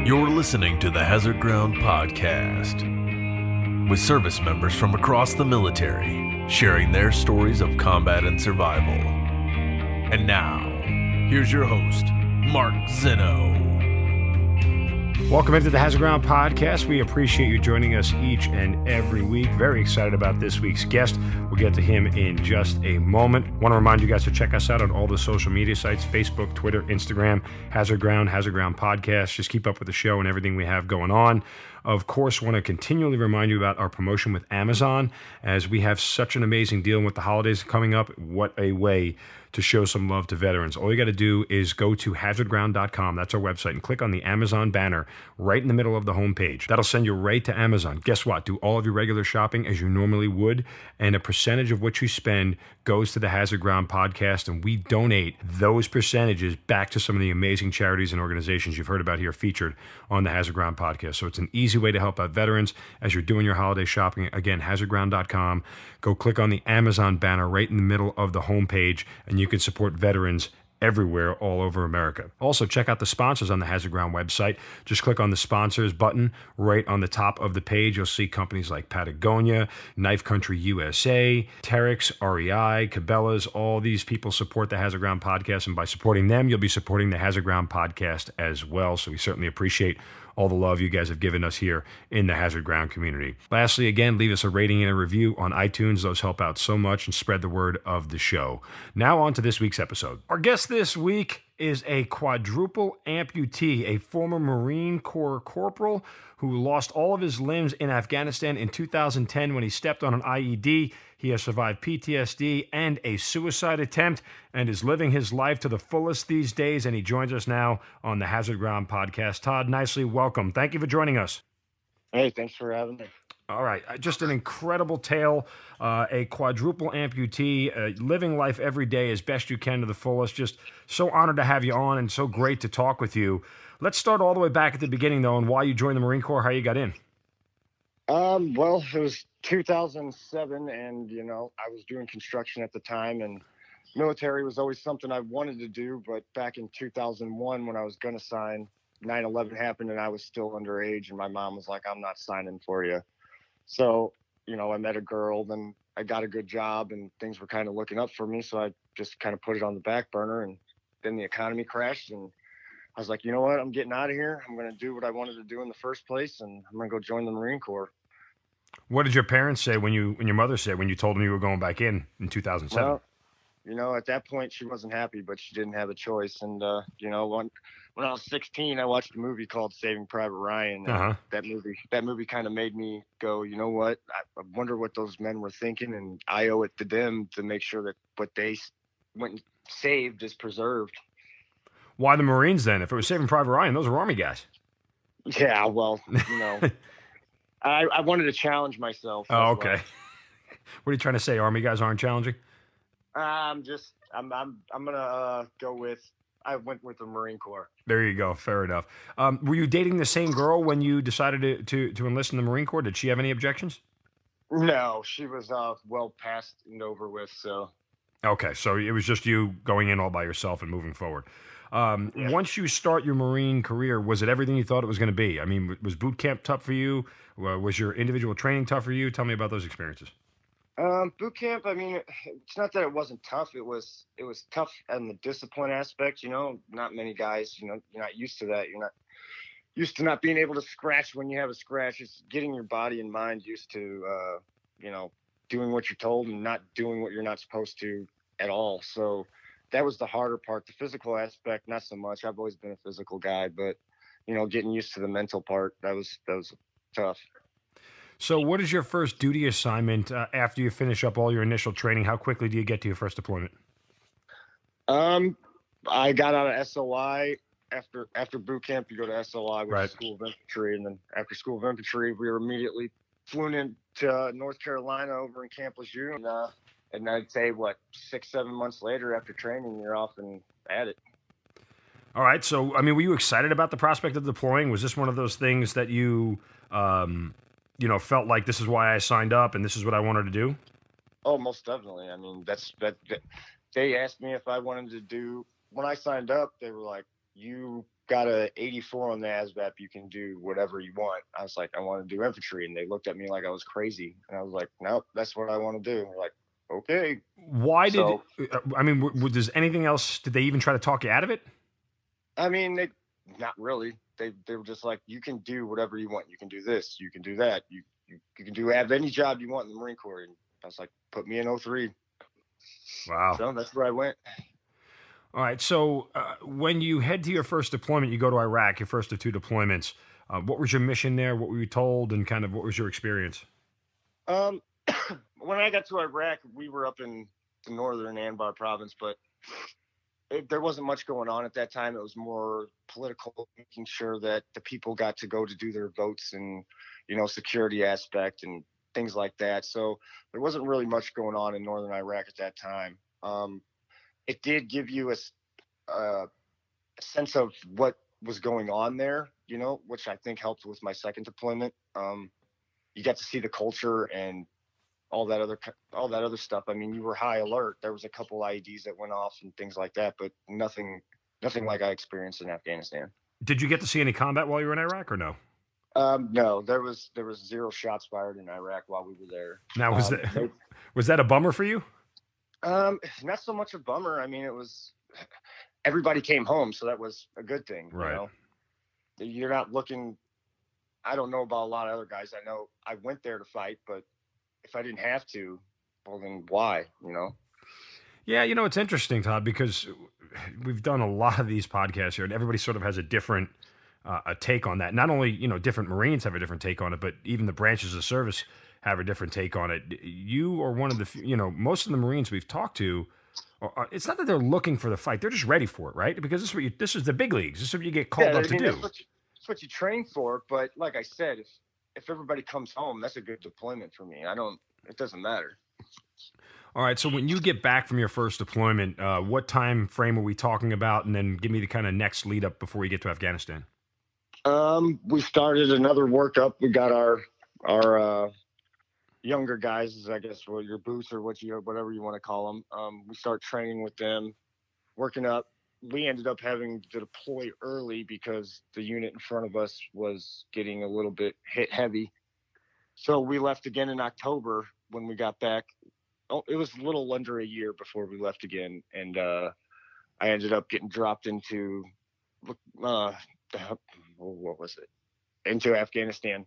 You're listening to the Hazard Ground Podcast with service members from across the military sharing their stories of combat and survival. And now, here's your host, Mark Zeno. Welcome into the Hazard Ground Podcast. We appreciate you joining us each and every week. Very excited about this week's guest. We'll get to him in just a moment. Want to remind you guys to check us out on all the social media sites, Facebook, Twitter, Instagram, Hazard Ground Podcast. Just keep up with the show and everything we have going on. Of course, want to continually remind you about our promotion with Amazon, as we have such an amazing deal with the holidays coming up. What a way to show some love to veterans. All you got to do is go to hazardground.com. That's our website, and click on the Amazon banner right in the middle of the homepage. That'll send you right to Amazon. Guess what? Do all of your regular shopping as you normally would, and a percentage of what you spend goes to the Hazard Ground Podcast, and we donate those percentages back to some of the amazing charities and organizations you've heard about here featured on the Hazard Ground Podcast. So it's an easy way to help out veterans as you're doing your holiday shopping. Again, hazardground.com. Go click on the Amazon banner right in the middle of the homepage, and you can support veterans everywhere all over America. Also, check out the sponsors on the Hazard Ground website. Just click on the sponsors button right on the top of the page. You'll see companies like Patagonia, Knife Country USA, Terex, REI, Cabela's. All these people support the Hazard Ground Podcast, and by supporting them, you'll be supporting the Hazard Ground Podcast as well. So we certainly appreciate all the love you guys have given us here in the Hazard Ground community. Lastly, again, leave us a rating and a review on iTunes. Those help out so much and spread the word of the show. Now on to this week's episode. Our guest this week is a quadruple amputee, a former Marine Corps corporal who lost all of his limbs in Afghanistan in 2010 when he stepped on an IED. He has survived PTSD and a suicide attempt and is living his life to the fullest these days, and he joins us now on the Hazard Ground Podcast. Todd Nicely, welcome. Thank you for joining us. Hey, thanks for having me. All right. Just an incredible tale, a quadruple amputee, living life every day as best you can to the fullest. Just so honored to have you on and so great to talk with you. Let's start all the way back at the beginning, though, and why you joined the Marine Corps, how you got in. Well, it was 2007, and, I was doing construction at the time, and military was always something I wanted to do. But back in 2001, when I was going to sign, 9/11 happened, and I was still underage, and my mom was like, I'm not signing for you. So, I met a girl, then I got a good job, and things were kind of looking up for me. So I just kind of put it on the back burner, and then the economy crashed, and I was like, you know what? I'm getting out of here. I'm going to do what I wanted to do in the first place, and I'm going to go join the Marine Corps. What did your parents say when your mother said when you told them you were going back in 2007? Well, at that point, she wasn't happy, but she didn't have a choice. And, when I was 16, I watched a movie called Saving Private Ryan. And that movie kind of made me go, you know what? I wonder what those men were thinking, and I owe it to them to make sure that what they went and saved is preserved. Why the Marines then? If it was Saving Private Ryan, those are Army guys. Yeah, well, I wanted to challenge myself. Oh, okay. Well. What are you trying to say? Army guys aren't challenging? I'm gonna go with. I went with the Marine Corps. There you go. Fair enough. Were you dating the same girl when you decided to enlist in the Marine Corps? Did she have any objections? No, she was well past and over with. So. Okay, so it was just you going in all by yourself and moving forward. Yeah. Once you start your Marine career, was it everything you thought it was going to be? I mean, was boot camp tough for you? Was your individual training tough for you? Tell me about those experiences. Boot camp, I mean, it's not that it wasn't tough. It was tough in the discipline aspect. Not many guys, you're not used to that. You're not used to not being able to scratch when you have a scratch. It's getting your body and mind used to, doing what you're told and not doing what you're not supposed to at all. So that was the harder part. The physical aspect, not so much. I've always been a physical guy, but, getting used to the mental part, that was tough. So what is your first duty assignment after you finish up all your initial training? How quickly do you get to your first deployment? I got out of SOI. After boot camp, you go to SOI, which is School of Infantry. And then after School of Infantry, we were immediately flown into North Carolina over in Camp Lejeune. And I'd say, 6-7 months later after training, you're off and at it. All right. So, I mean, were you excited about the prospect of deploying? Was this one of those things that you felt like this is why I signed up and this is what I wanted to do? Oh, most definitely. I mean, that they asked me if I wanted to do, when I signed up, they were like, you got a 84 on the ASVAB, you can do whatever you want. I was like, I want to do infantry. And they looked at me like I was crazy. And I was like, nope, that's what I want to do. And they're like, okay. Why did, So, I mean, does anything else, did they even try to talk you out of it? I mean, not really. They were just like, you can do whatever you want. You can do this. You can do that. You can have any job you want in the Marine Corps. And I was like, put me in 03. Wow. So that's where I went. All right. So when you head to your first deployment, you go to Iraq, your first of 2 deployments. What was your mission there? What were you told? And kind of what was your experience? When I got to Iraq, we were up in the northern Anbar province, but there wasn't much going on at that time. It was more political, making sure that the people got to go to do their votes and, security aspect and things like that. So there wasn't really much going on in northern Iraq at that time. It did give you a sense of what was going on there, which I think helped with my second deployment. You got to see the culture and all that other stuff. I mean, you were high alert. There was a couple IEDs that went off and things like that, but nothing like I experienced in Afghanistan. Did you get to see any combat while you were in Iraq or no? No, there was 0 shots fired in Iraq while we were there. Now, was that a bummer for you? Not so much a bummer. I mean, everybody came home, so that was a good thing. Right. You're not looking. I don't know about a lot of other guys. I know I went there to fight, but if I didn't have to, well, then why? Yeah, it's interesting, Todd, because we've done a lot of these podcasts here, and everybody sort of has a different a take on that. Not only, different Marines have a different take on it, but even the branches of service have a different take on it. You are one of the, most of the Marines we've talked to, it's not that they're looking for the fight. They're just ready for it, right? Because this is the big leagues. This is what you get called up to do. That's what you train for. But like I said, if everybody comes home, that's a good deployment for me. It doesn't matter. All right. So when you get back from your first deployment, what time frame are we talking about? And then give me the kind of next lead up before we get to Afghanistan. We started another workup. We got our younger guys, I guess, your boots or whatever you want to call them. We start training with them, working up. We ended up having to deploy early because the unit in front of us was getting a little bit hit heavy. So we left again in October. When we got back, it was a little under a year before we left again. And I ended up getting dropped into, what was it? Into Afghanistan.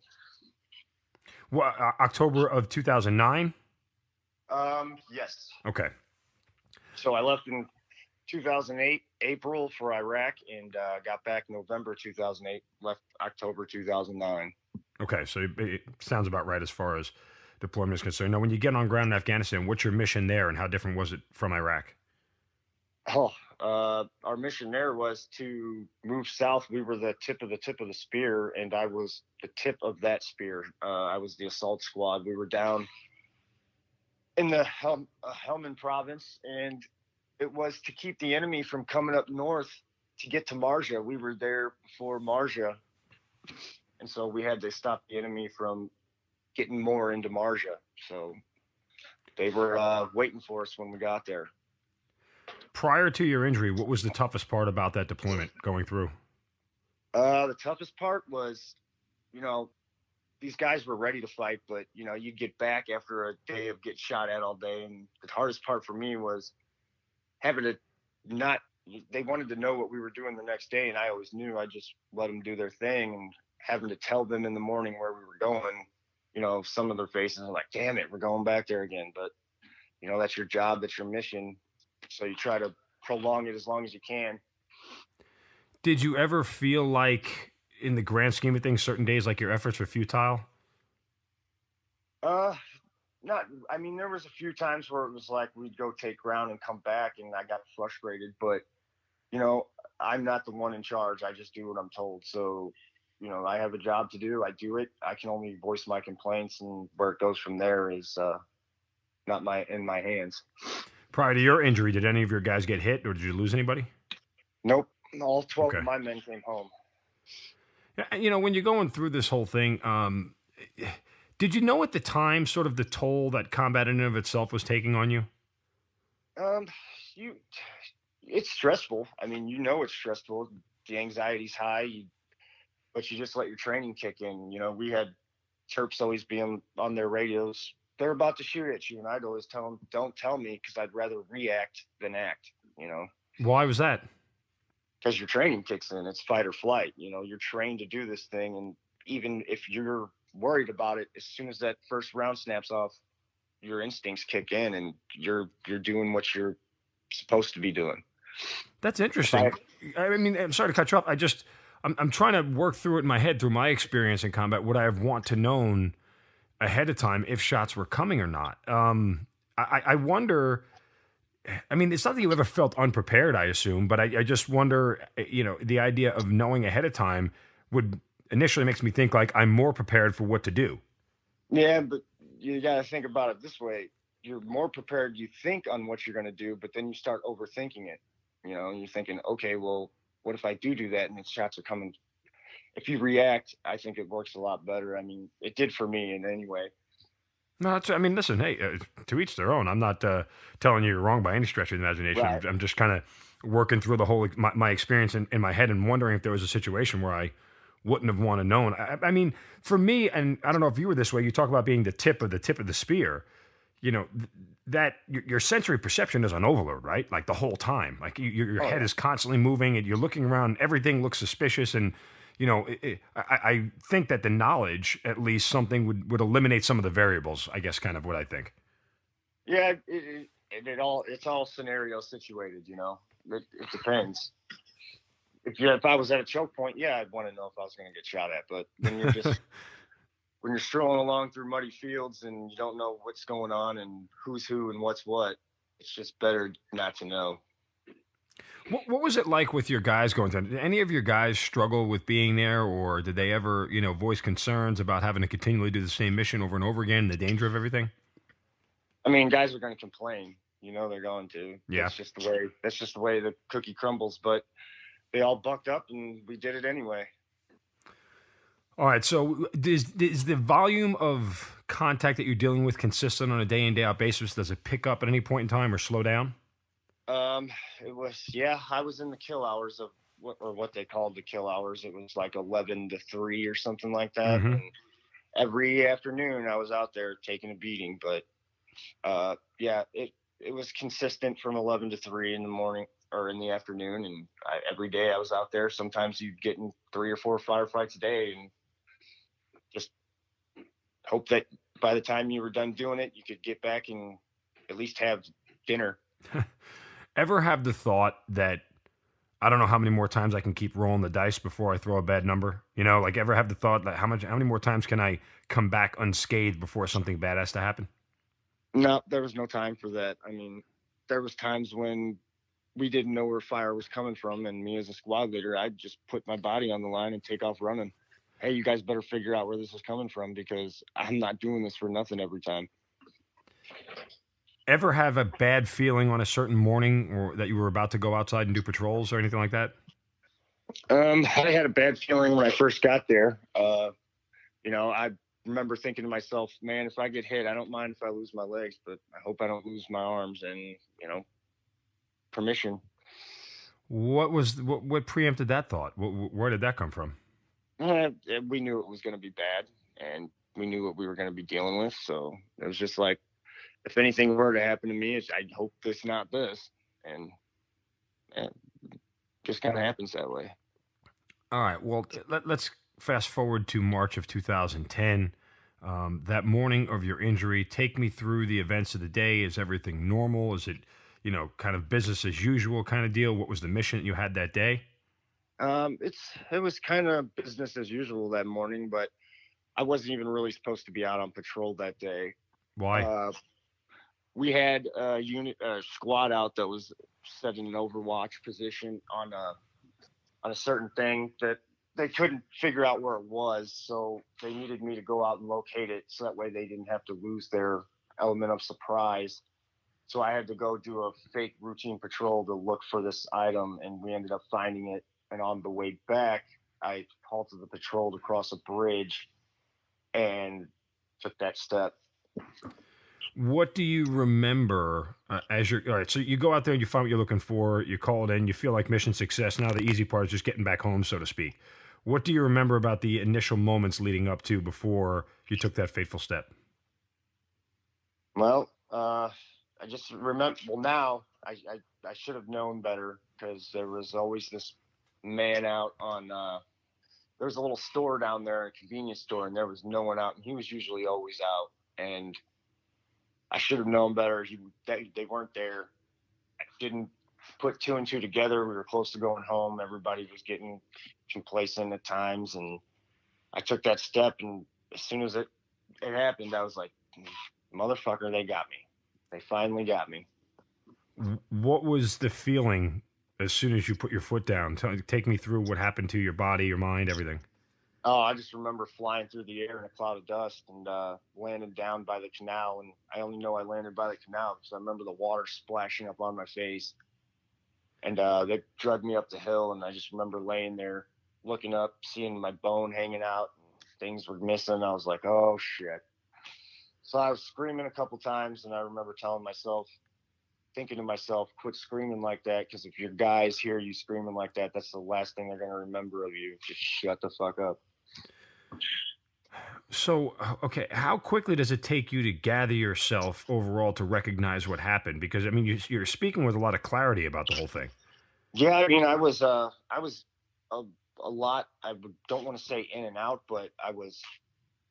Well, October of 2009? Yes. Okay. So I left in 2008, April for Iraq, and got back November 2008, left October 2009. Okay, so it sounds about right as far as deployment is concerned. Now, when you get on ground in Afghanistan, what's your mission there, and how different was it from Iraq? Our mission there was to move south. We were the tip of the spear, and I was the tip of that spear. I was the assault squad. We were down in the Helmand province, and it was to keep the enemy from coming up north to get to Marja. We were there before Marja, and so we had to stop the enemy from getting more into Marja. So they were waiting for us when we got there. Prior to your injury, what was the toughest part about that deployment going through? The toughest part was, these guys were ready to fight, but, you'd get back after a day of getting shot at all day. And the hardest part for me was having to they wanted to know what we were doing the next day. And I always knew. I just let them do their thing, and having to tell them in the morning where we were going, some of their faces are like, damn it, we're going back there again. But, that's your job. That's your mission. So you try to prolong it as long as you can. Did you ever feel like, in the grand scheme of things, certain days like your efforts were futile? Not. I mean, there was a few times where it was like we'd go take ground and come back, and I got frustrated. But, I'm not the one in charge. I just do what I'm told. So, I have a job to do. I do it. I can only voice my complaints, and where it goes from there is not in my hands. Prior to your injury, did any of your guys get hit, or did you lose anybody? Nope. All 12 of my men came home. Yeah, when you're going through this whole thing, did you know at the time sort of the toll that combat in and of itself was taking on you? It's stressful. I mean, it's stressful. the anxiety's high, but you just let your training kick in. We had Terps always be on their radios. They're about to shoot at you, and I'd always tell them, "Don't tell me," because I'd rather react than act. Why was that? Because your training kicks in. It's fight or flight. You're trained to do this thing, and even if you're worried about it, as soon as that first round snaps off, your instincts kick in, and you're doing what you're supposed to be doing. That's interesting. I mean, I'm sorry to cut you off. I'm trying to work through it in my head through my experience in combat. Would I have want to known ahead of time if shots were coming or not? I wonder. I mean, it's not that you ever felt unprepared, I assume, but I just wonder. The idea of knowing ahead of time would initially makes me think like I'm more prepared for what to do. Yeah, but you got to think about it this way. You're more prepared, you think, on what you're going to do, but then you start overthinking it. And you're thinking, okay, well, what if I do that and the shots are coming? If you react, I think it works a lot better. I mean, it did for me in any way. No, listen, hey, to each their own. I'm not telling you you're wrong by any stretch of the imagination. Right. I'm just kind of working through the whole my experience in my head and wondering if there was a situation where I wouldn't have wanted to know. I mean, for me, and I don't know if you were this way, you talk about being the tip of the spear, that your sensory perception is on overload, right? Like the whole time, like your head is constantly moving and you're looking around, everything looks suspicious. And, I think that the knowledge, at least something would eliminate some of the variables, I guess, kind of what I think. Yeah. It's all scenario situated, it depends. If I was at a choke point, yeah, I'd want to know if I was going to get shot at. But when you're just when you're strolling along through muddy fields and you don't know what's going on and who's who and what's what, it's just better not to know. What was it like with your guys going through? Did any of your guys struggle with being there, or did they ever, voice concerns about having to continually do the same mission over and over again, the danger of everything? I mean, guys are going to complain. They're going to. Yeah. That's just the way the cookie crumbles. But they all bucked up and we did it anyway. All right. So is the volume of contact that you're dealing with consistent on a day in, day out basis? Does it pick up at any point in time or slow down? It was, I was in the kill hours of what they called the kill hours. It was like 11 to 3 or something like that. Mm-hmm. And every afternoon I was out there taking a beating, but, it was consistent from 11 to 3 in the morning or in the afternoon. And every day I was out there. Sometimes you'd get in 3 or 4 firefights a day and just hope that by the time you were done doing it, you could get back and at least have dinner. Ever have the thought that I don't know how many more times I can keep rolling the dice before I throw a bad number? Like ever have the thought that how many more times can I come back unscathed before something bad has to happen? No, there was no time for that. I mean, there was times when we didn't know where fire was coming from, and me as a squad leader, I'd just put my body on the line and take off running. Hey, you guys better figure out where this is coming from because I'm not doing this for nothing every time. Ever have a bad feeling on a certain morning or that you were about to go outside and do patrols or anything like that? I had a bad feeling when I first got there. I remember thinking to myself, man, if I get hit, I don't mind if I lose my legs, but I hope I don't lose my arms and, permission. What preempted that thought? Where did that come from? We knew it was going to be bad and we knew what we were going to be dealing with. So it was just like, if anything were to happen to me, I'd hope it's not this. And it just kind of happens that way. All right. Well, let's fast forward to March of 2010. That morning of your injury, take me through the events of the day. Is everything normal? Is it, kind of business as usual kind of deal? What was the mission you had that day? It was kind of business as usual that morning, but I wasn't even really supposed to be out on patrol that day. Why? We had a squad out that was set in an overwatch position on a certain thing that they couldn't figure out where it was. So they needed me to go out and locate it so that way they didn't have to lose their element of surprise. So I had to go do a fake routine patrol to look for this item, and we ended up finding it. And on the way back, I halted the patrol to cross a bridge and took that step. What do you remember as you're, all right, so you go out there and you find what you're looking for, you call it in, you feel like mission success. Now the easy part is just getting back home, so to speak. What do you remember about the initial moments leading up to before you took that fateful step? Well, I just remember. Well, now I should have known better because there was always this man out on. There was a little store down there, a convenience store, and there was no one out, and he was usually always out. And I should have known better. They weren't there. I didn't put two and two together. We were close to going home. Everybody was getting complacent at times, and I took that step. And as soon as it happened, I was like, "Motherfucker, they got me. They finally got me." What was the feeling as soon as you put your foot down? Take me through what happened to your body, your mind, everything. Oh, I just remember flying through the air in a cloud of dust and landing down by the canal. And I only know I landed by the canal because I remember the water splashing up on my face. And they dragged me up the hill, and I just remember laying there, looking up, seeing my bone hanging out, and things were missing. I was like, "Oh shit!" So I was screaming a couple times, and I remember thinking to myself, "Quit screaming like that, because if your guys hear you screaming like that, that's the last thing they're gonna remember of you. Just shut the fuck up." So, okay, how quickly does it take you to gather yourself overall to recognize what happened? Because I mean, you're speaking with a lot of clarity about the whole thing. Yeah, I mean, I was a lot. Don't want to say in and out, but I was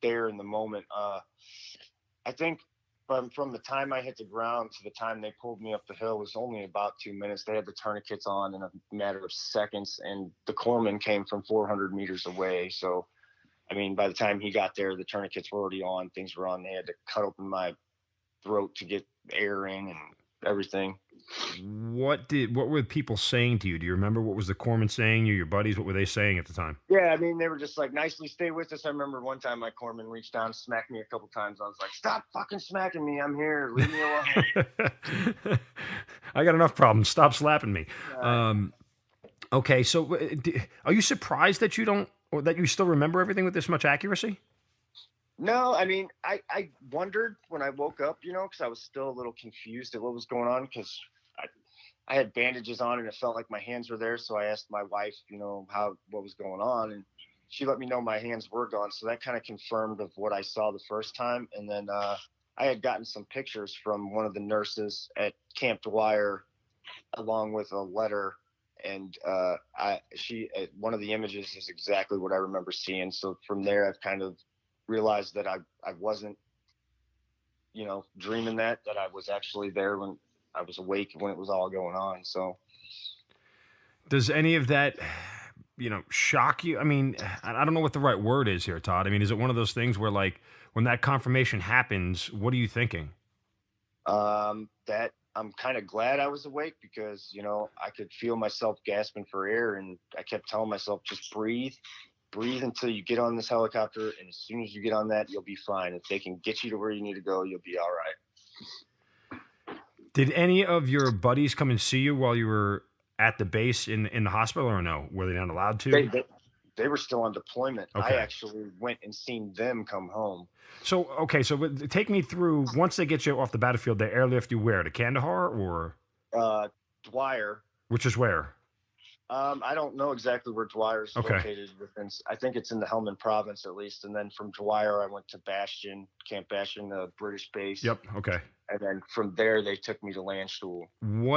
there in the moment. I think from the time I hit the ground to the time they pulled me up the hill was only about 2 minutes. They had the tourniquets on in a matter of seconds, and the corpsman came from 400 meters away. So, I mean, by the time he got there, the tourniquets were already on. Things were on. They had to cut open my throat to get air in and everything. What were people saying to you? Do you remember what was the corpsman saying? Your buddies, what were they saying at the time? Yeah, I mean, they were just like, "Nicely, stay with us." I remember one time my corpsman reached down, smacked me a couple times. I was like, "Stop fucking smacking me. I'm here. Leave me alone." I got enough problems. Stop slapping me. Right. Okay, so are you surprised that you don't, or that you still remember everything with this much accuracy? No, I mean, I wondered when I woke up, because I was still a little confused at what was going on, because I had bandages on and it felt like my hands were there. So I asked my wife, what was going on, and she let me know my hands were gone. So that kind of confirmed of what I saw the first time. And then I had gotten some pictures from one of the nurses at Camp Dwyer, along with a letter. And one of the images is exactly what I remember seeing. So from there, I've kind of realized that I wasn't, dreaming that I was actually there when I was awake when it was all going on. So does any of that, shock you? I mean, I don't know what the right word is here, Todd. I mean, is it one of those things where, like, when that confirmation happens, what are you thinking? That I'm kind of glad I was awake because, I could feel myself gasping for air, and I kept telling myself, just breathe until you get on this helicopter. And as soon as you get on that, you'll be fine. If they can get you to where you need to go, you'll be all right. Did any of your buddies come and see you while you were at the base in the hospital, or no? Were they not allowed to? They were still on deployment. Okay. I actually went and seen them come home. So, okay, so take me through, once they get you off the battlefield, they airlift you where? To Kandahar or? Dwyer. Which is where? I don't know exactly where Dwyer is located. I think it's in the Helmand province at least. And then from Dwyer, I went to Camp Bastion, the British base. Yep. Okay. And then from there, they took me to Landstuhl.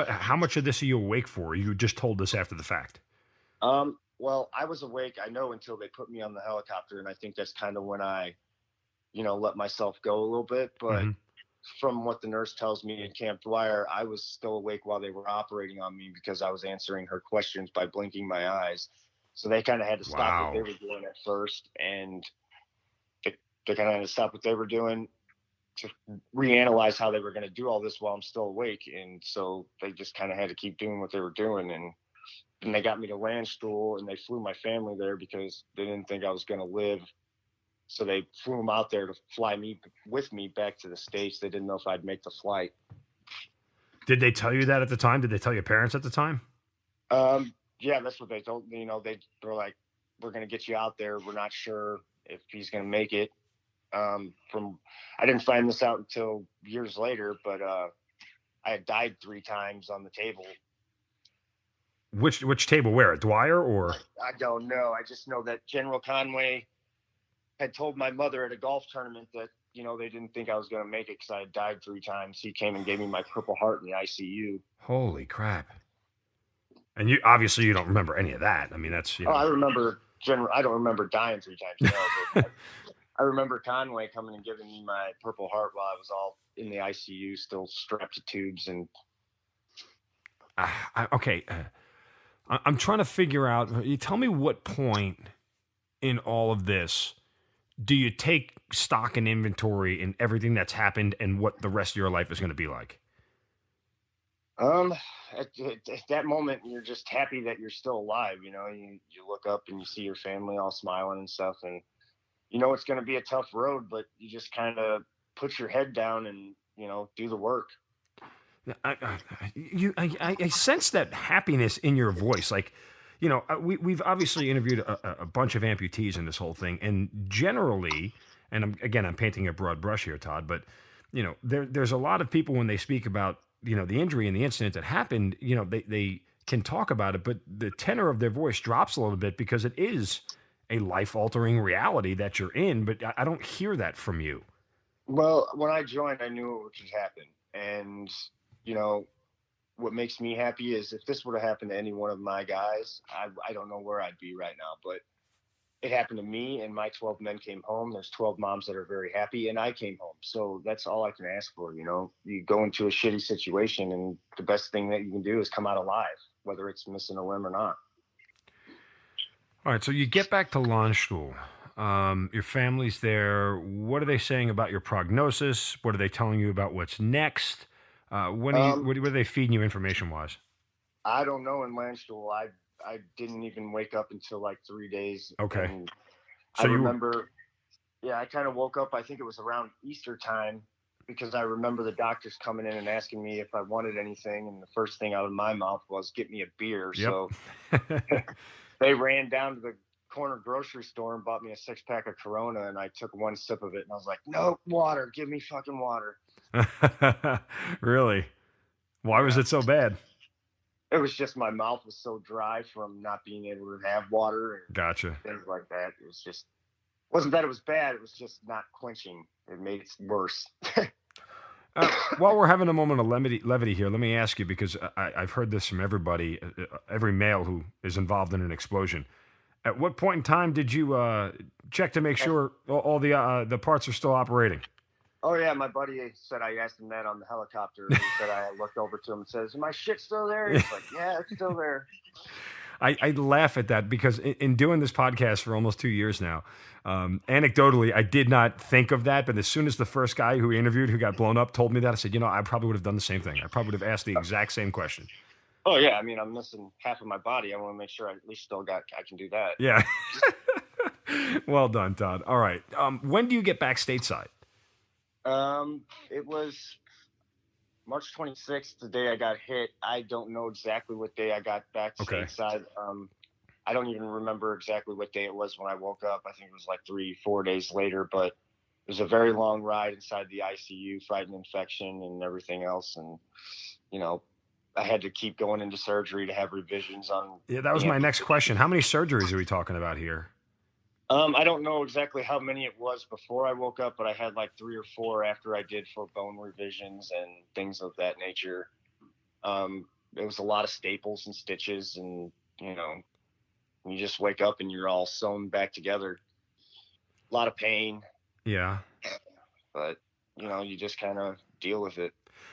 How much of this are you awake for? You just told us after the fact. Well, I was awake, I know, until they put me on the helicopter. And I think that's kind of when I, let myself go a little bit. But from what the nurse tells me in Camp Dwyer, I was still awake while they were operating on me because I was answering her questions by blinking my eyes. So they kind of had to stop what they were doing at first. And they kind of had to stop what they were doing to reanalyze how they were going to do all this while I'm still awake. And so they just kind of had to keep doing what they were doing. And then they got me to Landstuhl, and they flew my family there because they didn't think I was going to live. So they flew them out there to fly with me back to the States. They didn't know if I'd make the flight. Did they tell you that at the time? Did they tell your parents at the time? Yeah, that's what they told me. They were like, "We're going to get you out there. We're not sure if he's going to make it." I didn't find this out until years later, but I had died 3 times on the table. Which table? Where? At Dwyer or? I don't know. I just know that General Conway had told my mother at a golf tournament that, they didn't think I was going to make it because I had died 3 times. He came and gave me my Purple Heart in the ICU. Holy crap. And you obviously you don't remember any of that. I mean, that's, Oh, I remember I don't remember dying 3 times. No, but I remember Conway coming and giving me my Purple Heart while I was all in the ICU, still strapped to tubes. And I'm trying to figure out. You tell me what point in all of this do you take stock and inventory in everything that's happened and what the rest of your life is going to be like? At that moment, you're just happy that you're still alive. You look up and you see your family all smiling and stuff, and it's going to be a tough road, but you just kind of put your head down and do the work. I sense that happiness in your voice. Like, we've obviously interviewed a bunch of amputees in this whole thing, and generally, and I'm painting a broad brush here, Todd, but there's a lot of people when they speak about the injury and the incident that happened, they can talk about it, but the tenor of their voice drops a little bit because it is a life-altering reality that you're in, but I don't hear that from you. Well, when I joined, I knew it would happen, and what makes me happy is if this would have happened to any one of my guys, I don't know where I'd be right now, but it happened to me, and my 12 men came home. There's 12 moms that are very happy, and I came home. So that's all I can ask for. You go into a shitty situation, and the best thing that you can do is come out alive, whether it's missing a limb or not. All right, so you get back to launch school. Your family's there. What are they saying about your prognosis? What are they telling you about what's next? What are they feeding you information-wise? I don't know. In launch school, I didn't even wake up until like 3 days. Okay. So I remember, I kind of woke up, I think it was around Easter time, because I remember the doctors coming in and asking me if I wanted anything. And the first thing out of my mouth was, get me a beer. Yep. So they ran down to the corner grocery store and bought me a 6-pack of Corona. And I took one sip of it and I was like, no, water, give me fucking water. Really? Why was it so bad? It was just my mouth was so dry from not being able to have water and gotcha. Things like that. It was just, wasn't that it was bad. It was just not quenching. It made it worse. While we're having a moment of levity here, let me ask you, because I've heard this from everybody, every male who is involved in an explosion. At what point in time did you check to make sure all the parts are still operating? Oh, yeah, my buddy said, I asked him that on the helicopter. He said, I looked over to him and said, is my shit still there? He's like, yeah, it's still there. I laugh at that because in doing this podcast for almost 2 years now, anecdotally, I did not think of that. But as soon as the first guy who we interviewed who got blown up told me that, I said, I probably would have done the same thing. I probably would have asked the exact same question. Oh, yeah. I mean, I'm missing half of my body. I want to make sure I at least I can do that. Yeah. Well done, Todd. All right. When do you get back stateside? It was March 26th, the day I got hit. I don't know exactly what day I got back stateside. I don't even remember exactly what day it was when I woke up. I think it was like 3-4 days later, but it was a very long ride inside the ICU, fighting infection and everything else. And, I had to keep going into surgery to have revisions on. Yeah, that was my next question. How many surgeries are we talking about here? I don't know exactly how many it was before I woke up, but I had like 3 or 4 after I did for bone revisions and things of that nature. It was a lot of staples and stitches, and you just wake up and you're all sewn back together. A lot of pain. Yeah. But you just kind of deal with it.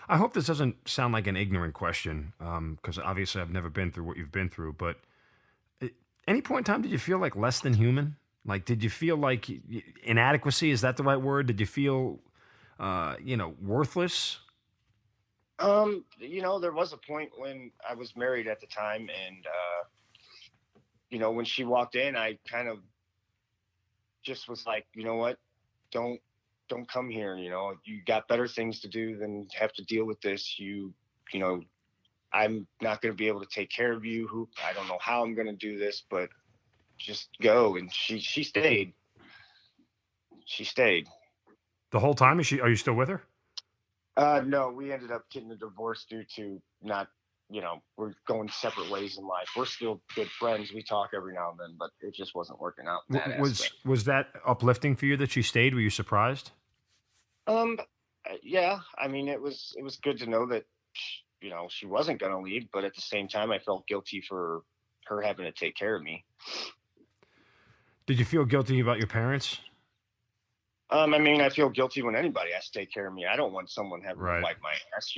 I hope this doesn't sound like an ignorant question, because obviously I've never been through what you've been through. But at any point in time, did you feel like less than human? Like, did you feel like inadequacy? Is that the right word? Did you feel, worthless? There was a point when I was married at the time, and, when she walked in, I kind of just was like, you know what, don't come here. You got better things to do than have to deal with this. I'm not going to be able to take care of you. I don't know how I'm going to do this, but just go. And she stayed. The whole time? Are you still with her? No, we ended up getting a divorce due to not, we're going separate ways in life. We're still good friends. We talk every now and then, but it just wasn't working out in that aspect. Was that uplifting for you that she stayed? Were you surprised? Um, yeah, I mean, it was good to know that, she wasn't going to leave, but at the same time, I felt guilty for her having to take care of me. Did you feel guilty about your parents? I mean, I feel guilty when anybody has to take care of me. I don't want someone having to wipe my ass,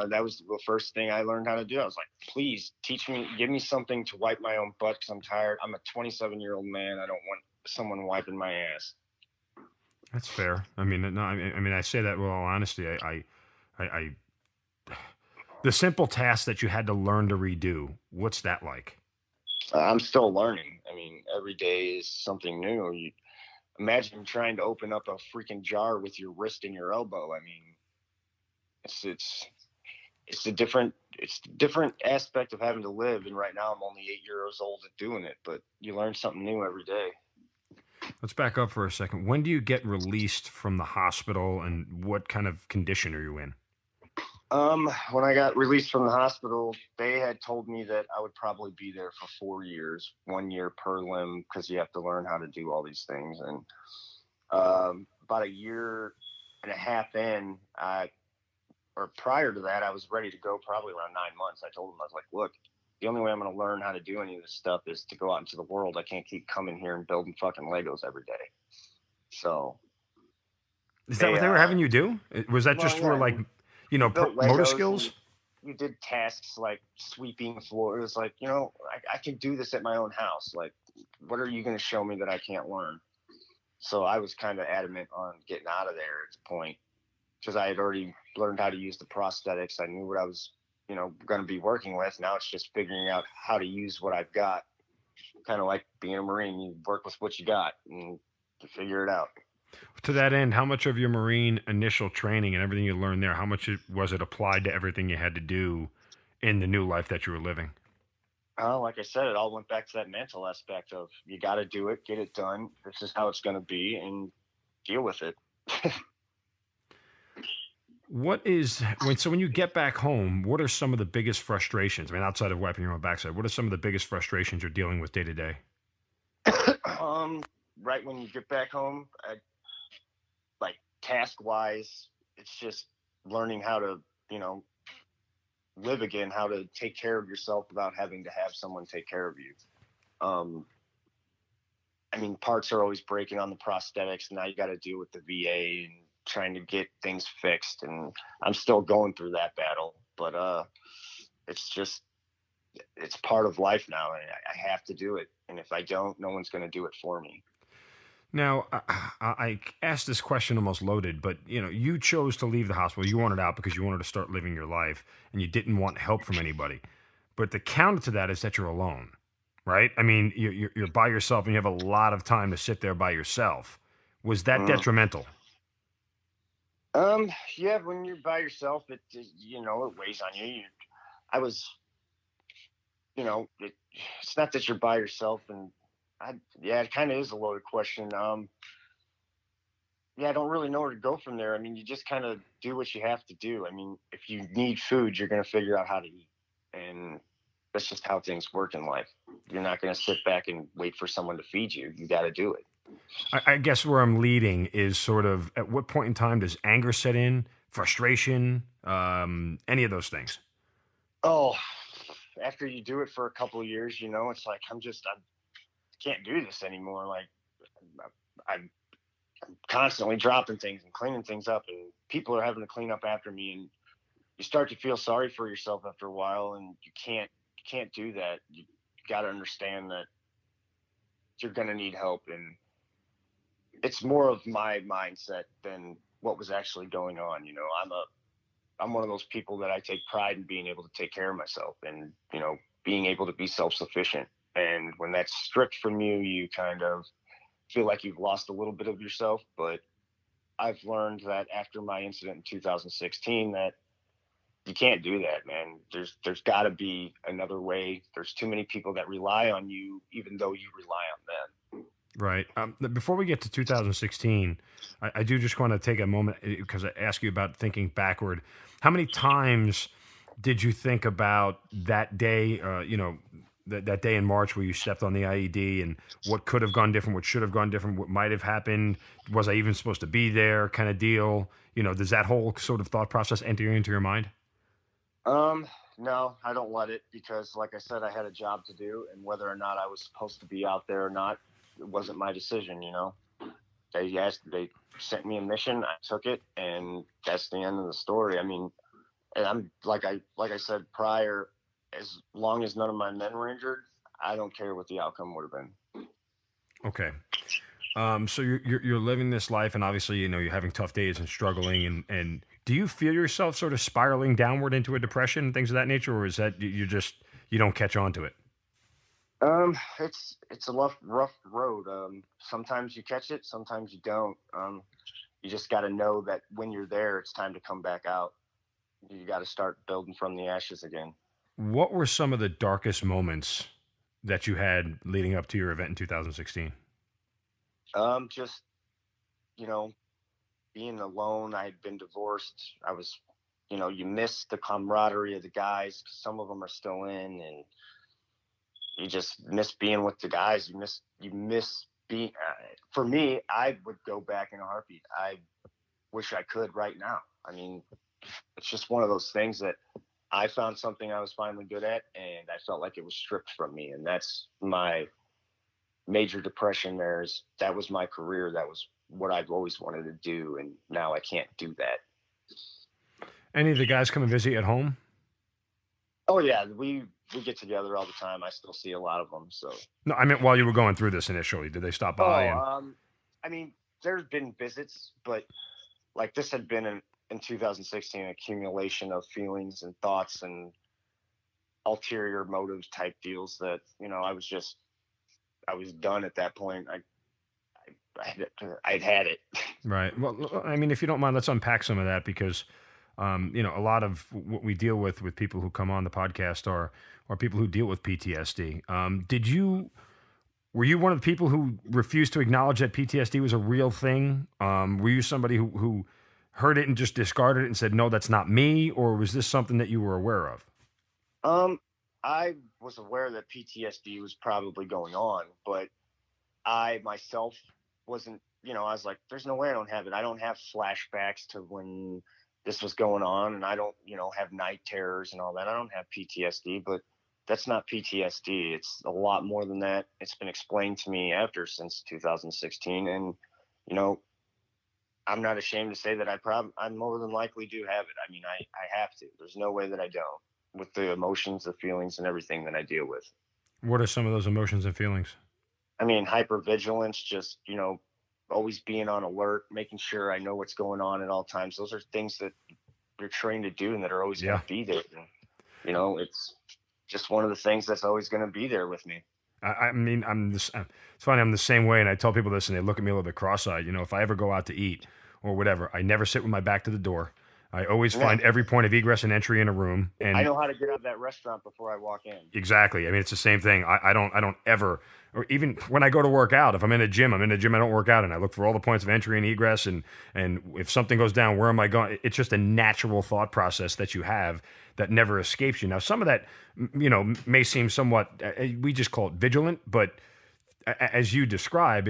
That was the first thing I learned how to do. I was like, please teach me, give me something to wipe my own butt because I'm tired. I'm a 27-year-old man. I don't want someone wiping my ass. That's fair. I mean, no, I mean, I say that with all honesty. I the simple task that you had to learn to redo, what's that like? I'm still learning. I mean, every day is something new. You imagine trying to open up a freaking jar with your wrist and your elbow. I mean, it's a different aspect of having to live. And right now I'm only 8 years old at doing it, but you learn something new every day. Let's back up for a second. When do you get released from the hospital, and what kind of condition are you in? When I got released from the hospital, they had told me that I would probably be there for 4 years, 1 year per limb, because you have to learn how to do all these things. And about a year and a half in, or prior to that, I was ready to go probably around 9 months. I told them, I was like, look, the only way I'm going to learn how to do any of this stuff is to go out into the world. I can't keep coming here and building fucking Legos every day. So. Is that what they were having you do? Was that just for like, motor skills? You did tasks like sweeping floors. Like, I can do this at my own house. Like, what are you going to show me that I can't learn? So I was kind of adamant on getting out of there at the point, because I had already learned how to use the prosthetics. I knew what I was, going to be working with. Now it's just figuring out how to use what I've got. Kind of like being a Marine, you work with what you got and you figure it out. To that end, how much of your Marine initial training and everything you learned there, how much was it applied to everything you had to do in the new life that you were living? Like I said, it all went back to that mental aspect of you got to do it, get it done. This is how it's going to be, and deal with it. When you get back home, what are some of the biggest frustrations? I mean, outside of wiping your own backside, what are some of the biggest frustrations you're dealing with day to day? Right when you get back home, like task-wise, it's just learning how to, live again, how to take care of yourself without having to have someone take care of you. I mean, parts are always breaking on the prosthetics, and now you got to deal with the VA and trying to get things fixed. And I'm still going through that battle, but it's part of life now, and I have to do it. And if I don't, no one's going to do it for me. Now, I asked this question almost loaded, but you chose to leave the hospital. You wanted out because you wanted to start living your life, and you didn't want help from anybody. But the counter to that is that you're alone, right? I mean, you're by yourself, and you have a lot of time to sit there by yourself. Was that detrimental? Yeah, when you're by yourself, it weighs on you. It's not that you're by yourself, and it kind of is a loaded question. I don't really know where to go from there. I mean, you just kind of do what you have to do. I mean, if you need food, you're going to figure out how to eat. And that's just how things work in life. You're not going to sit back and wait for someone to feed you. You got to do it. I guess where I'm leading is sort of, at what point in time does anger set in, frustration, any of those things? Oh, after you do it for a couple of years, it's like, I can't do this anymore. Like, I'm constantly dropping things and cleaning things up, and people are having to clean up after me, and you start to feel sorry for yourself after a while, and you can't do that. You got to understand that you're going to need help, and it's more of my mindset than what was actually going on. I'm one of those people that I take pride in being able to take care of myself and, being able to be self-sufficient. And when that's stripped from you, you kind of feel like you've lost a little bit of yourself. But I've learned that after my incident in 2016 that you can't do that, man. There's got to be another way. There's too many people that rely on you, even though you rely on them. Right. Before we get to 2016, I do just want to take a moment because I ask you about thinking backward. How many times did you think about that day, that day in March where you stepped on the IED and what could have gone different, what should have gone different, what might have happened? Was I even supposed to be there kind of deal? Does that whole sort of thought process enter into your mind? No, I don't let it because, like I said, I had a job to do, and whether or not I was supposed to be out there or not, it wasn't my decision. They sent me a mission, I took it, and that's the end of the story. I mean, and I'm like I said prior, as long as none of my men were injured, I don't care what the outcome would have been. Okay. So you're living this life, and obviously, you're having tough days and struggling, and do you feel yourself sort of spiraling downward into a depression and things of that nature, or is that you don't catch on to it? It's a rough road. Sometimes you catch it, sometimes you don't. You just got to know that when you're there, it's time to come back out. You got to start building from the ashes again. What were some of the darkest moments that you had leading up to your event in 2016? Just, being alone. I had been divorced. I was, you miss the camaraderie of the guys. Some of them are still in, and you just miss being with the guys. You miss being, for me, I would go back in a heartbeat. I wish I could right now. I mean, it's just one of those things that I found something I was finally good at, and I felt like it was stripped from me. And that's my major depression. That was my career. That was what I've always wanted to do. And now I can't do that. Any of the guys come and visit you at home? Oh yeah. We get together all the time. I still see a lot of them. So no, I meant while you were going through this initially, did they stop by? I mean, there's been visits, but like this had been in 2016, accumulation of feelings and thoughts and ulterior motives type deals that, I was done at that point. I'd had it. Right. Well, I mean, if you don't mind, let's unpack some of that because, a lot of what we deal with people who come on the podcast are people who deal with PTSD. Were you one of the people who refused to acknowledge that PTSD was a real thing? Were you somebody who heard it and just discarded it and said, no, that's not me? Or was this something that you were aware of? I was aware that PTSD was probably going on, but I myself wasn't, I was like, there's no way I don't have it. I don't have flashbacks to when this was going on, and I don't, have night terrors and all that. I don't have PTSD, but that's not PTSD. It's a lot more than that. It's been explained to me since 2016. And, I'm not ashamed to say that I more than likely do have it. I mean, I have to. There's no way that I don't, with the emotions, the feelings, and everything that I deal with. What are some of those emotions and feelings? I mean, hypervigilance, just, always being on alert, making sure I know what's going on at all times. Those are things that you're trained to do and that are always going to be there. And, it's just one of the things that's always going to be there with me. I mean, it's funny. I'm the same way. And I tell people this and they look at me a little bit cross-eyed. If I ever go out to eat or whatever, I never sit with my back to the door. I always find every point of egress and entry in a room. And I know how to get out of that restaurant before I walk in. Exactly. I mean, it's the same thing. I don't ever, or even when I go to work out, if I'm in a gym, I don't work out, and I look for all the points of entry and egress. And if something goes down, where am I going? It's just a natural thought process that you have that never escapes you. Now, some of that, may seem somewhat, we just call it vigilant, but as you describe,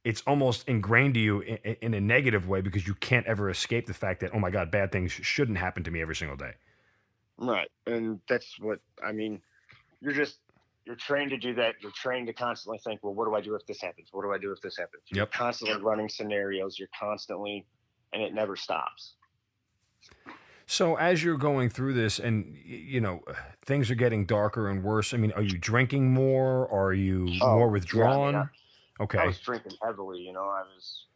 it's almost ingrained to you in a negative way because you can't ever escape the fact that, oh my God, bad things shouldn't happen to me every single day. Right. And that's what, I mean, you're trained to do that. You're trained to constantly think, well, what do I do if this happens? What do I do if this happens? You're constantly running scenarios. And it never stops. So as you're going through this and, things are getting darker and worse, I mean, are you drinking more? Are you more withdrawn? Yeah, okay. I was drinking heavily,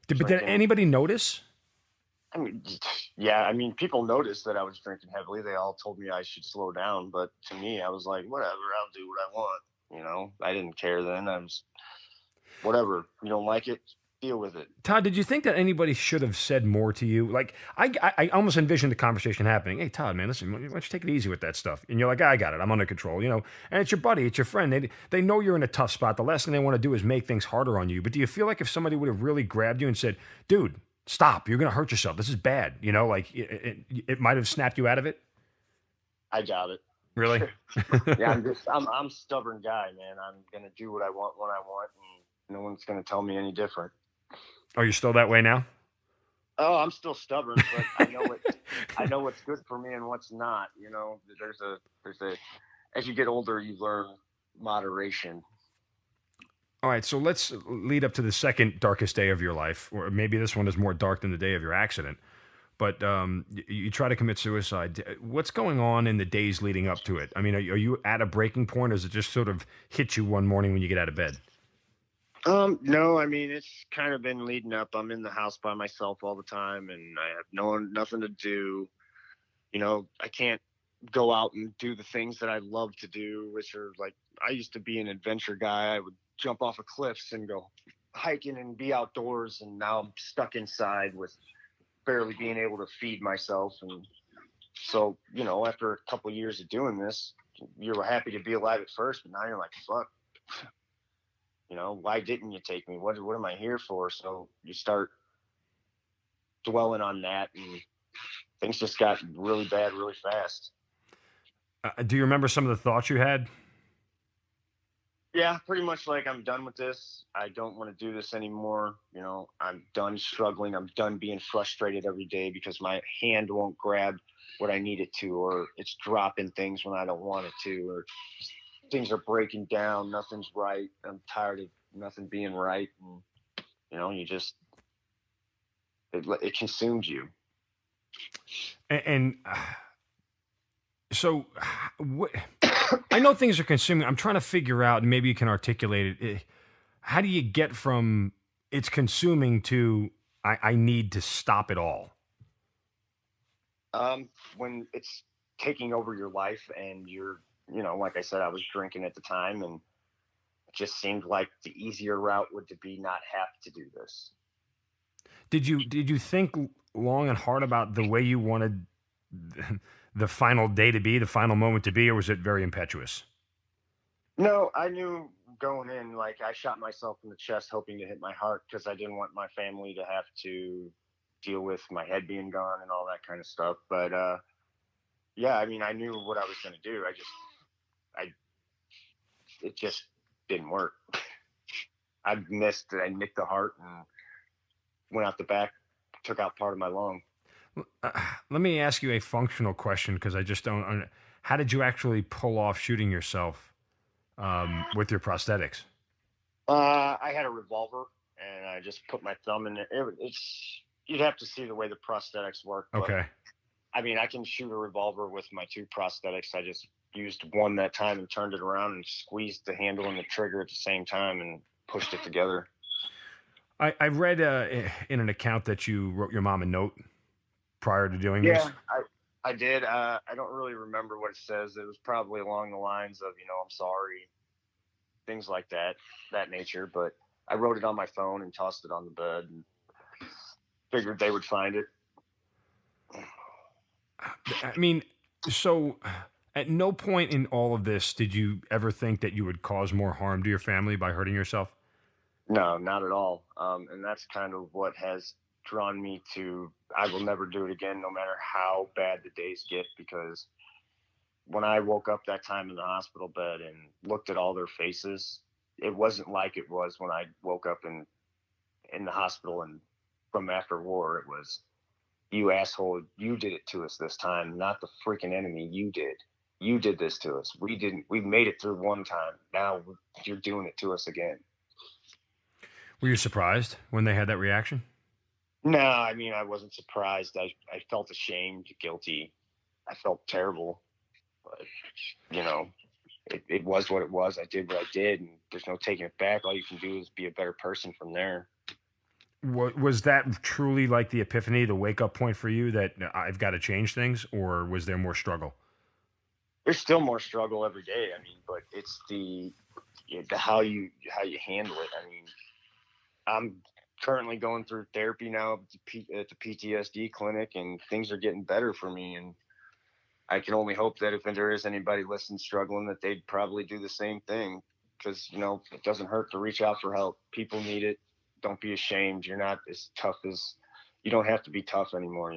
But did anybody notice? I mean, yeah, I mean, people noticed that I was drinking heavily. They all told me I should slow down. But to me, I was like, whatever, I'll do what I want. I didn't care then. I was, whatever. You don't like it? deal with it. Todd, did you think that anybody should have said more to you? Like, I almost envisioned the conversation happening. Hey, Todd, man, listen, why don't you take it easy with that stuff? And you're like, I got it. I'm under control, you know. And it's your buddy. It's your friend. They know you're in a tough spot. The last thing they want to do is make things harder on you. But do you feel like if somebody would have really grabbed you and said, dude, stop, you're going to hurt yourself. This is bad. You know, like it might have snapped you out of it? I doubt it. Really? Yeah, I'm a stubborn guy, man. I'm going to do what I want when I want, and no one's going to tell me any different. Are you still that way now? Oh, I'm still stubborn, but I know what's good for me and what's not. You know, there's a as you get older, you learn moderation. All right, so let's lead up to the second darkest day of your life, or maybe this one is more dark than the day of your accident. But you try to commit suicide. What's going on in the days leading up to it? I mean, are you at a breaking point, or does it just sort of hit you one morning when you get out of bed? No, I mean, it's kind of been leading up. I'm in the house by myself all the time, and I have nothing to do. You know, I can't go out and do the things that I love to do, which are like, I used to be an adventure guy. I would jump off of cliffs and go hiking and be outdoors, and now I'm stuck inside with barely being able to feed myself. And so, you know, after a couple of years of doing this, you're happy to be alive at first, but now you're like, fuck. You know, why didn't you take me? What am I here for? So you start dwelling on that, and things just got really bad really fast. Do you remember some of the thoughts you had? Yeah, pretty much like, I'm done with this. I don't want to do this anymore. You know, I'm done struggling. I'm done being frustrated every day because my hand won't grab what I need it to, or it's dropping things when I don't want it to, or things are breaking down. Nothing's right. I'm tired of nothing being right. And, you know, it consumes you. And so what, I know things are consuming. I'm trying to figure out, and maybe you can articulate it. How do you get from it's consuming to I need to stop it all? When it's taking over your life, and you're, you know, like I said, I was drinking at the time, and it just seemed like the easier route would be not have to do this. Did you think long and hard about the way you wanted the final day to be, the final moment to be, or was it very impetuous? No, I knew going in, like, I shot myself in the chest hoping to hit my heart because I didn't want my family to have to deal with my head being gone and all that kind of stuff. But yeah, I mean, I knew what I was going to do. It just didn't work. I nicked the heart and went out the back, took out part of my lung. Let me ask you a functional question, because I just don't. How did you actually pull off shooting yourself with your prosthetics? I had a revolver, and I just put my thumb in it. You'd have to see the way the prosthetics work. Okay. I mean, I can shoot a revolver with my two prosthetics. I just used one that time and turned it around and squeezed the handle and the trigger at the same time and pushed it together. I read in an account that you wrote your mom a note prior to doing this. Yeah, I did. I don't really remember what it says. It was probably along the lines of, you know, I'm sorry, things like that nature. But I wrote it on my phone and tossed it on the bed and figured they would find it. I mean, so at no point in all of this did you ever think that you would cause more harm to your family by hurting yourself? No, not at all. And that's kind of what has drawn me to, I will never do it again, no matter how bad the days get, because when I woke up that time in the hospital bed and looked at all their faces, it wasn't like it was when I woke up in the hospital and from after war. It was, you asshole, you did it to us this time, not the freaking enemy. You did this to us. We made it through one time. Now you're doing it to us again. Were you surprised when they had that reaction? No, I mean, I wasn't surprised. I felt ashamed, guilty. I felt terrible. But, you know, it was what it was. I did what I did, and there's no taking it back. All you can do is be a better person from there. Was that truly like the epiphany, the wake-up point for you that I've got to change things, or was there more struggle? There's still more struggle every day. I mean, but it's the how you handle it. I mean, I'm currently going through therapy now at the PTSD clinic, and things are getting better for me. And I can only hope that if there is anybody listening struggling, that they'd probably do the same thing, because, it doesn't hurt to reach out for help. People need it. Don't be ashamed. You're not as tough as you don't have to be tough anymore.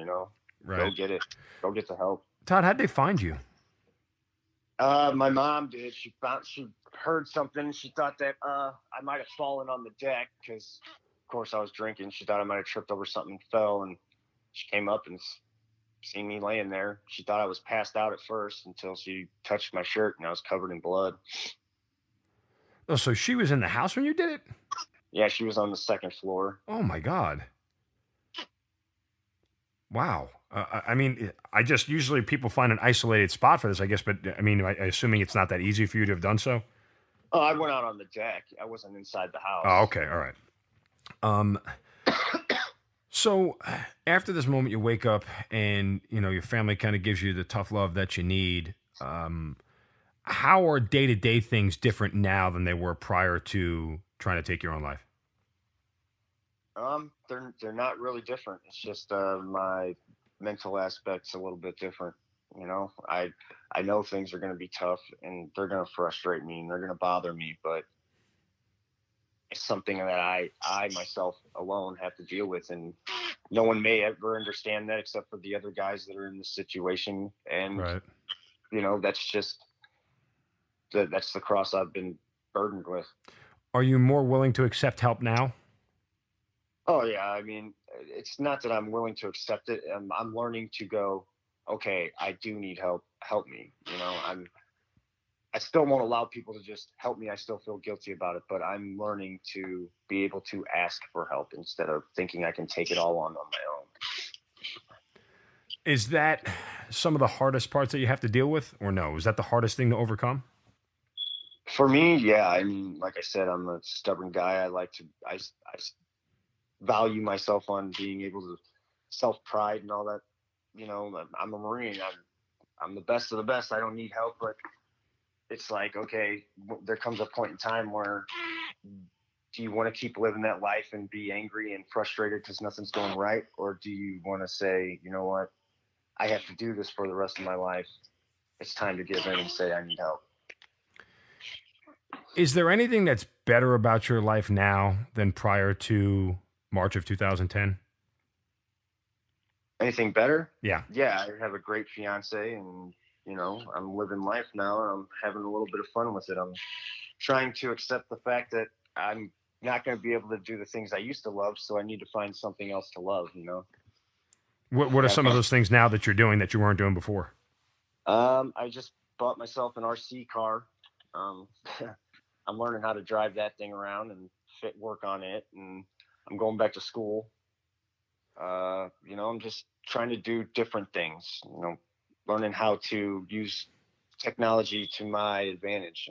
Right. Go get it. Go get the help. Todd, how'd they find you? My mom did. She heard something. She thought that I might have fallen on the deck because, of course, I was drinking. She thought I might have tripped over something and fell, and she came up and seen me laying there. She thought I was passed out at first until she touched my shirt and I was covered in blood. Oh, so she was in the house when you did it? Yeah, she was on the second floor. Oh my God. Wow. I just usually people find an isolated spot for this, I guess, but assuming it's not that easy for you to have done so. Oh, I went out on the deck. I wasn't inside the house. Oh, okay. All right. So after this moment, you wake up and, your family kind of gives you the tough love that you need. How are day-to-day things different now than they were prior to trying to take your own life? They're not really different. It's just my mental aspect's a little bit different. I know things are going to be tough and they're going to frustrate me and they're going to bother me, but it's something that I myself alone have to deal with, and no one may ever understand that except for the other guys that are in the situation. And right. That's the cross I've been burdened with. Are you more willing to accept help now? Oh yeah. It's not that I'm willing to accept it. I'm learning to go, okay, I do need help. Help me. I still won't allow people to just help me. I still feel guilty about it, but I'm learning to be able to ask for help instead of thinking I can take it all on my own. Is that some of the hardest parts that you have to deal with, or no? Is that the hardest thing to overcome? For me, yeah. Like I said, I'm a stubborn guy. I value myself on being able to self-pride and all that. I'm a Marine. I'm the best of the best. I don't need help, but it's like, okay, there comes a point in time where do you want to keep living that life and be angry and frustrated because nothing's going right? Or do you want to say, you know what, I have to do this for the rest of my life. It's time to give in and say, I need help. Is there anything that's better about your life now than prior to March of 2010? Anything better? Yeah. Yeah, I have a great fiance, and I'm living life now, and I'm having a little bit of fun with it. I'm trying to accept the fact that I'm not going to be able to do the things I used to love, so I need to find something else to love. What are some of those things now that you're doing that you weren't doing before? I just bought myself an RC car. I'm learning how to drive that thing around and work on it, and I'm going back to school. I'm just trying to do different things, learning how to use technology to my advantage.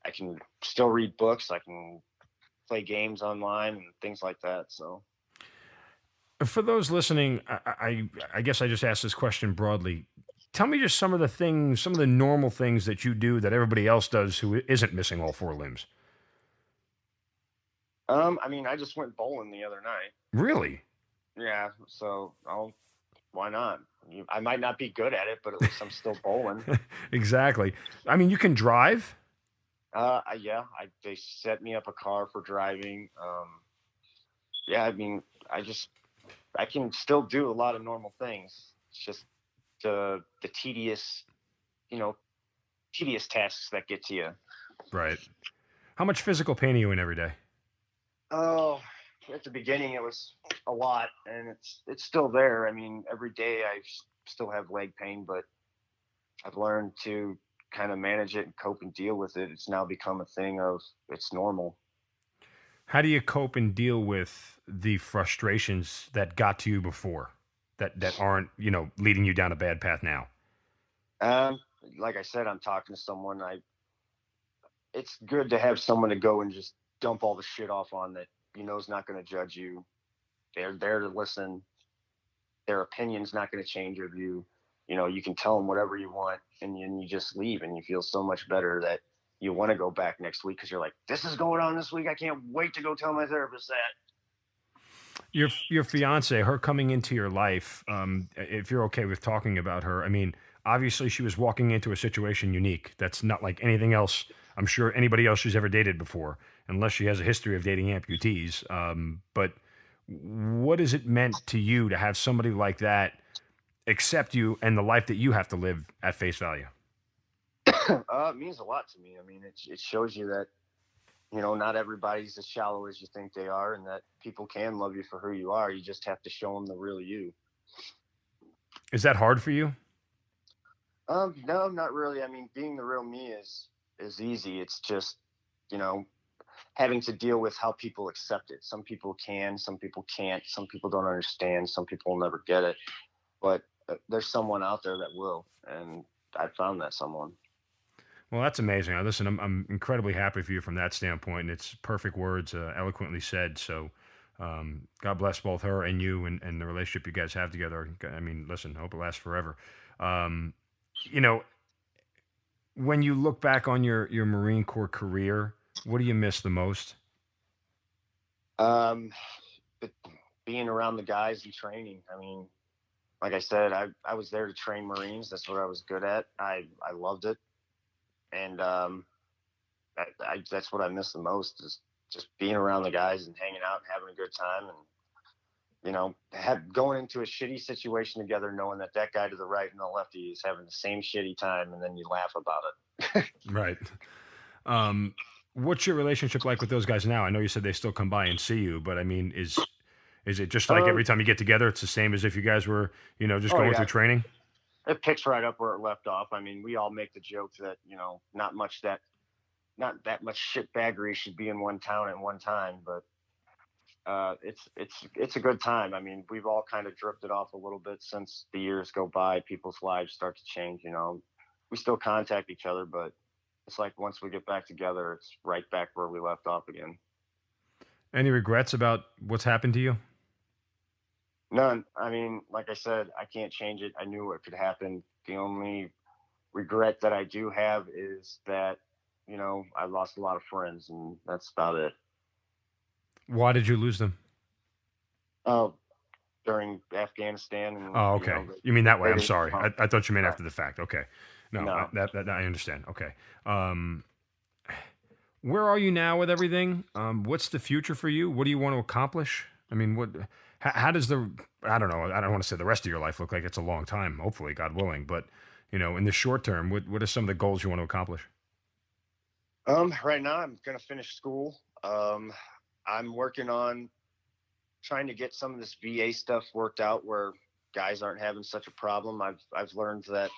I can still read books. I can play games online and things like that. So for those listening, I guess I just asked this question broadly. Tell me just some of the normal things that you do that everybody else does who isn't missing all four limbs. I just went bowling the other night. Really? Yeah. So, why not? I might not be good at it, but at least I'm still bowling. Exactly. You can drive? Yeah. They set me up a car for driving. Yeah. I can still do a lot of normal things. It's just the tedious tasks that get to you. Right. How much physical pain are you in every day? Oh, at the beginning it was a lot, and it's still there. Every day I still have leg pain, but I've learned to kind of manage it and cope and deal with it. It's now become a thing of it's normal. How do you cope and deal with the frustrations that got to you before that aren't, leading you down a bad path now? Like I said, I'm talking to someone. It's good to have someone to go and just dump all the shit off on that is not going to judge you. They're there to listen. Their opinion's not going to change your view. You can tell them whatever you want, and you just leave, and you feel so much better that you want to go back next week because you're like, this is going on this week. I can't wait to go tell my therapist that. Your fiance, her coming into your life, if you're okay with talking about her, I mean, obviously she was walking into a situation unique. That's not like anything else I'm sure anybody else she's ever dated before, unless she has a history of dating amputees. But what has it meant to you to have somebody like that accept you and the life that you have to live at face value? It means a lot to me. I mean, it shows you that, not everybody's as shallow as you think they are, and that people can love you for who you are. You just have to show them the real you. Is that hard for you? No, not really. I mean, being the real me is easy. It's just, you know, having to deal with how people accept it. Some people can, some people can't, some people don't understand, some people will never get it. But there's someone out there that will, and I found that someone. Well, that's amazing. Listen, I'm incredibly happy for you from that standpoint, and it's perfect words, eloquently said. So, God bless both her and you, and the relationship you guys have together. I mean, listen, I hope it lasts forever. Um, you know, when you look back on your Marine Corps career, what do you miss the most? Um, but being around the guys and training. I mean, like I said, I was there to train Marines. That's what I was good at. I loved it, and that's what I miss the most is just being around the guys and hanging out and having a good time, and going into a shitty situation together, knowing that that guy to the right and the lefty is having the same shitty time, and then you laugh about it. Right. What's your relationship like with those guys now? I know you said they still come by and see you, but I mean, is it just like every time you get together, it's the same as if you guys were, just going through training? It picks right up where it left off. I mean, we all make the joke that, not that much shitbaggery should be in one town at one time, but it's a good time. I mean, we've all kind of drifted off a little bit since the years go by. People's lives start to change. We still contact each other, but it's like once we get back together, it's right back where we left off again. Any regrets about what's happened to you? None. I mean, like I said, I can't change it. I knew it could happen. The only regret that I do have is that, I lost a lot of friends, and that's about it. Why did you lose them? During Afghanistan. And, oh, okay. You mean that way? I'm sorry. I thought you meant right. After the fact. Okay. No. That I understand. Okay. Where are you now with everything? What's the future for you? What do you want to accomplish? I mean, how does I don't know. I don't want to say the rest of your life look like. It's a long time, hopefully, God willing. But, in the short term, what are some of the goals you want to accomplish? Right now I'm going to finish school. I'm working on trying to get some of this VA stuff worked out where guys aren't having such a problem. I've learned that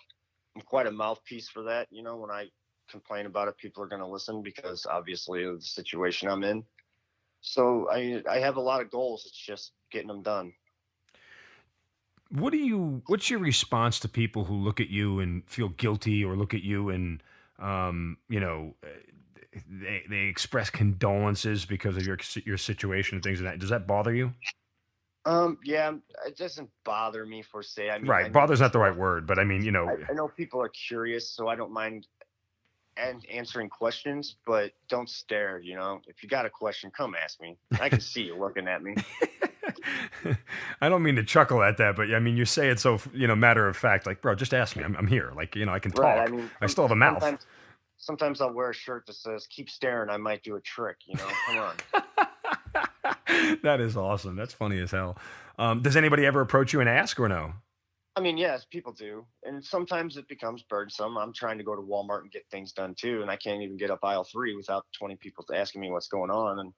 I'm quite a mouthpiece for that. When I complain about it, people are going to listen because obviously of the situation I'm in. So I have a lot of goals. It's just getting them done. What's your response to people who look at you and feel guilty, or look at you and, they express condolences because of your situation and things like that? Does that bother you? Yeah, it doesn't bother me per se. I mean, right. Bother's not the right word, but I mean, I know people are curious, so I don't mind answering questions, but don't stare. If you got a question, come ask me. I can see you looking at me. I don't mean to chuckle at that, but I mean, you say it so, matter of fact, like, bro, just ask me. I'm here. Like, I can talk. Right, I mean, I still have a mouth. Sometimes I'll wear a shirt that says, keep staring, I might do a trick, come on. That is awesome. That's funny as hell. Does anybody ever approach you and ask, or no? I mean, yes, people do. And sometimes it becomes burdensome. I'm trying to go to Walmart and get things done too. And I can't even get up aisle 3 without 20 people asking me what's going on.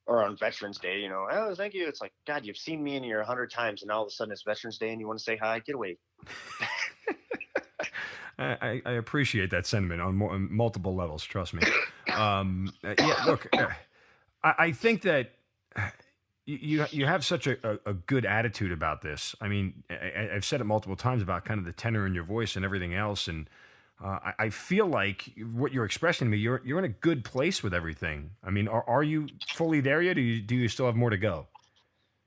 Or on Veterans Day, oh, thank you. It's like, God, you've seen me in here 100 times, and all of a sudden it's Veterans Day and you want to say hi, get away. I appreciate that sentiment on multiple levels. Trust me. Yeah, look, I think that you have such a good attitude about this. I mean, I've said it multiple times about kind of the tenor in your voice and everything else, and I feel like what you're expressing to me, you're in a good place with everything. I mean, are you fully there yet? Or do you still have more to go?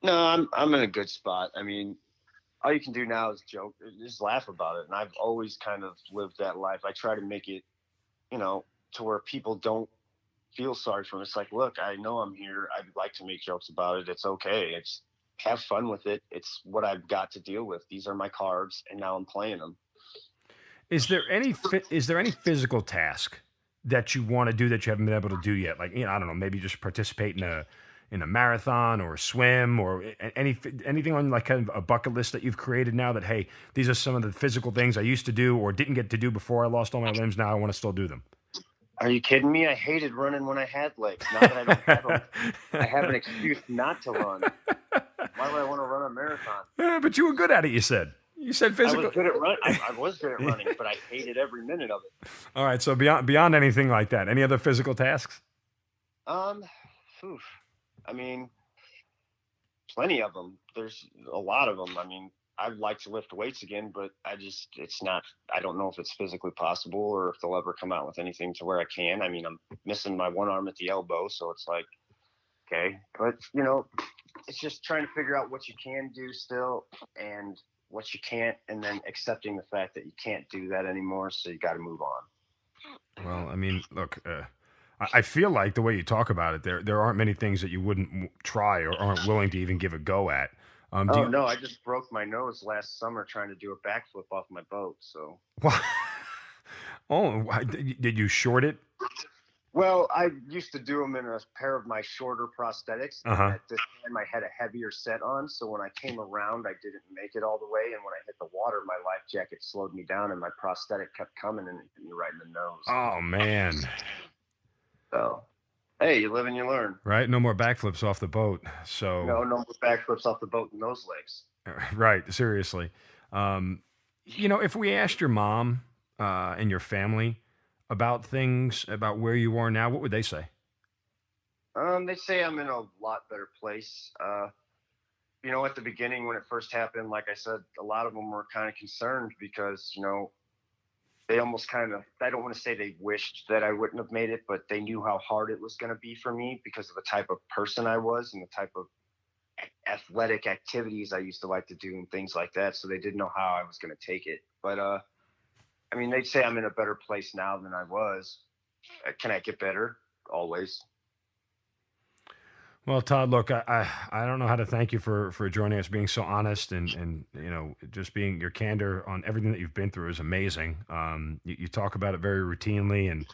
No, I'm in a good spot. I mean, all you can do now is joke, just laugh about it. And I've always kind of lived that life. I try to make it, to where people don't feel sorry for them. It's like, look, I know I'm here. I'd like to make jokes about it. It's okay. It's have fun with it. It's what I've got to deal with. These are my cards, and now I'm playing them. Is there any physical task that you want to do that you haven't been able to do yet? Like, I don't know, maybe just participate in a marathon or a swim or anything on like kind of a bucket list that you've created now that, hey, these are some of the physical things I used to do or didn't get to do before I lost all my limbs. Now I want to still do them. Are you kidding me? I hated running when I had legs. Now that I don't have them, I have an excuse not to run. Why would I want to run a marathon? But you were good at it, you said. You said physical. I was good at running. I was good at running, but I hated every minute of it. All right, so beyond anything like that, any other physical tasks? I mean, plenty of them. There's a lot of them. I mean, I'd like to lift weights again, but I don't know if it's physically possible or if they'll ever come out with anything to where I can. I mean, I'm missing my one arm at the elbow, so it's like, okay. But, it's just trying to figure out what you can do still and what you can't, and then accepting the fact that you can't do that anymore, so you got to move on. Well, I mean, look, I feel like the way you talk about it, there aren't many things that you wouldn't try or aren't willing to even give a go at. No, I just broke my nose last summer trying to do a backflip off my boat. So. What? Oh, did you short it? Well, I used to do them in a pair of my shorter prosthetics. Uh-huh. At this time, I had a heavier set on, so when I came around, I didn't make it all the way. And when I hit the water, my life jacket slowed me down, and my prosthetic kept coming and it hit me right in the nose. Oh man. So, hey, you live and you learn. Right? No more backflips off the boat. So no more backflips off the boat in those legs. Right. Seriously. If we asked your mom and your family about things, about where you are now, what would they say? They say I'm in a lot better place. At the beginning when it first happened, like I said, a lot of them were kind of concerned because, they almost kind of, I don't want to say they wished that I wouldn't have made it, but they knew how hard it was going to be for me because of the type of person I was and the type of athletic activities I used to like to do and things like that. So they didn't know how I was going to take it. But, they'd say I'm in a better place now than I was. Can I get better? Always. Well, Todd, look, I don't know how to thank you for joining us, being so honest and just being your candor on everything that you've been through is amazing. You talk about it very routinely, and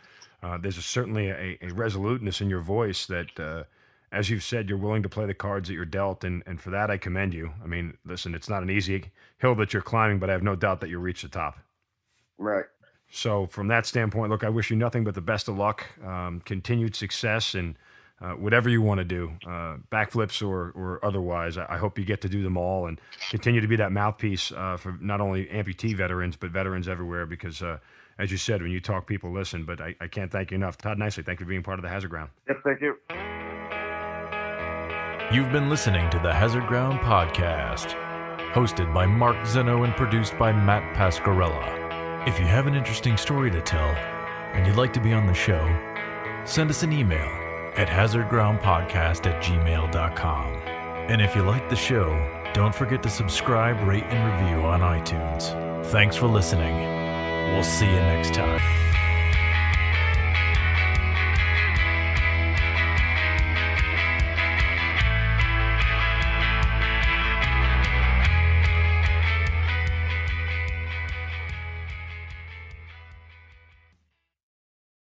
there's certainly a resoluteness in your voice that, as you've said, you're willing to play the cards that you're dealt, and for that I commend you. I mean, listen, it's not an easy hill that you're climbing, but I have no doubt that you'll reach the top. Right. So from that standpoint, look, I wish you nothing but the best of luck, continued success, and whatever you want to do, backflips or otherwise. I hope you get to do them all and continue to be that mouthpiece for not only amputee veterans, but veterans everywhere because, as you said, when you talk, people listen. But I can't thank you enough. Todd Nicely, thank you for being part of the Hazard Ground. Yep, thank you. You've been listening to the Hazard Ground Podcast, hosted by Mark Zeno and produced by Matt Pasquarella. If you have an interesting story to tell and you'd like to be on the show, send us an email at hazardgroundpodcast@gmail.com. And if you like the show, don't forget to subscribe, rate, and review on iTunes. Thanks for listening. We'll see you next time.